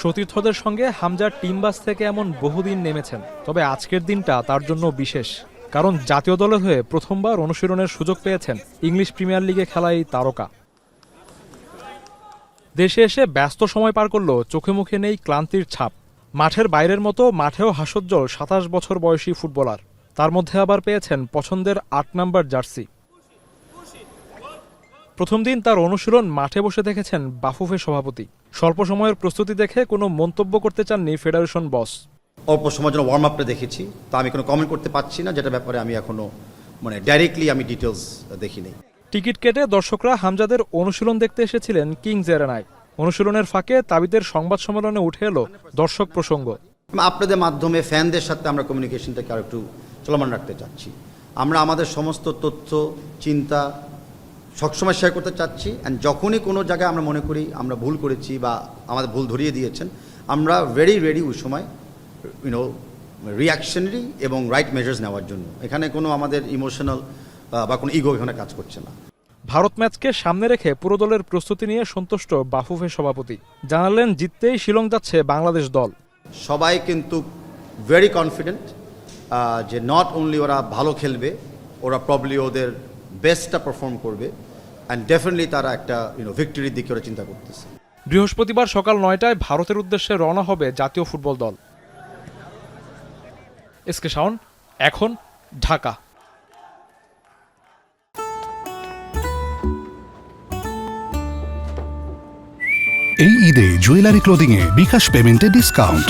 সতীর্থদের সঙ্গে হামজার team bus থেকে এমন বহুদিন নেমেছেন, তবে আজকের দিনটা তার জন্য বিশেষ, কারণ জাতীয় দলের হয়ে প্রথমবার অনুশীলনের সুযোগ পেয়েছেন ইংলিশ প্রিমিয়ার লিগে খেলা এই তারকা। দেশে এসে ব্যস্ত সময় পার করলেও চোখে মুখে নেই ক্লান্তির ছাপ। মাঠের বাইরের মতো মাঠেও হাস্যোজ্জ্বল ২৭ বছর বয়সী ফুটবলার, তার মধ্যে আবার পেয়েছেন পছন্দের ৮ নম্বর জার্সি। প্রথম দিন তার অনুশীলন মাঠে বসে দেখেছেন বাফুফে সভাপতি। স্বল্প সময়ের প্রস্তুতি দেখে কোনো মন্তব্য করতে চাননি ফেডারেশন বস। অল্প সময়ের জন্য ওয়ার্ম আপটা দেখেছি, তা আমি কোনো কমেন্ট করতে পারছি না, যেটা ব্যাপারে আমি এখনো ডাইরেক্টলি আমি ডিটেলস দেখিনি। টিকিট কেটে দর্শকরা হামজাদের অনুশীলন দেখতে এসেছিলেন কিংস এরেনায়। অনুশীলনের ফাঁকে তাবিদের সংবাদ সম্মেলনে উঠে এলো দর্শক প্রসঙ্গ। আপনাদের মাধ্যমে ফ্যানদের সাথে আমরা কমিউনিকেশনটাকে আরো একটু চলমান রাখতে চাচ্ছি। আমরা আমাদের সমস্ত তথ্য চিন্তা সবসময় শেয়ার করতে চাচ্ছি, অ্যান্ড যখনই কোনো জায়গায় আমরা মনে করি আমরা ভুল করেছি বা আমাদের ভুল ধরিয়ে দিয়েছেন, আমরা ভেরি রেডি ওই সময় রিয়াকশনারি এবং রাইট মেজার্স নেওয়ার জন্য। এখানে কোনো আমাদের ইমোশনাল বা কোনো ইগো এখানে কাজ করছে না। ভারত ম্যাচকে সামনে রেখে পুরো দলের প্রস্তুতি নিয়ে সন্তুষ্ট বাফুফে সভাপতি। জানালেন জিততেই শিলং যাচ্ছে বাংলাদেশ দল। সবাই কিন্তু ভেরি কনফিডেন্ট যে নট অনলি ওরা ভালো খেলবে, ওরা প্রবলি ওদের বেস্টটা পারফর্ম করবে, অ্যান্ড ডেফিনেটলি তারা একটা ভিক্টরির দিকে ওরা চিন্তা করতেছে। বৃহস্পতিবার সকাল ৯টায় ভারতের উদ্দেশ্যে রওনা হবে জাতীয় ফুটবল দল। এসকে শাওন, এখন ঢাকা। এই ঈদে জুয়েলারি ক্লোদিং এ বিকাশ পেমেন্টে ডিসকাউন্ট।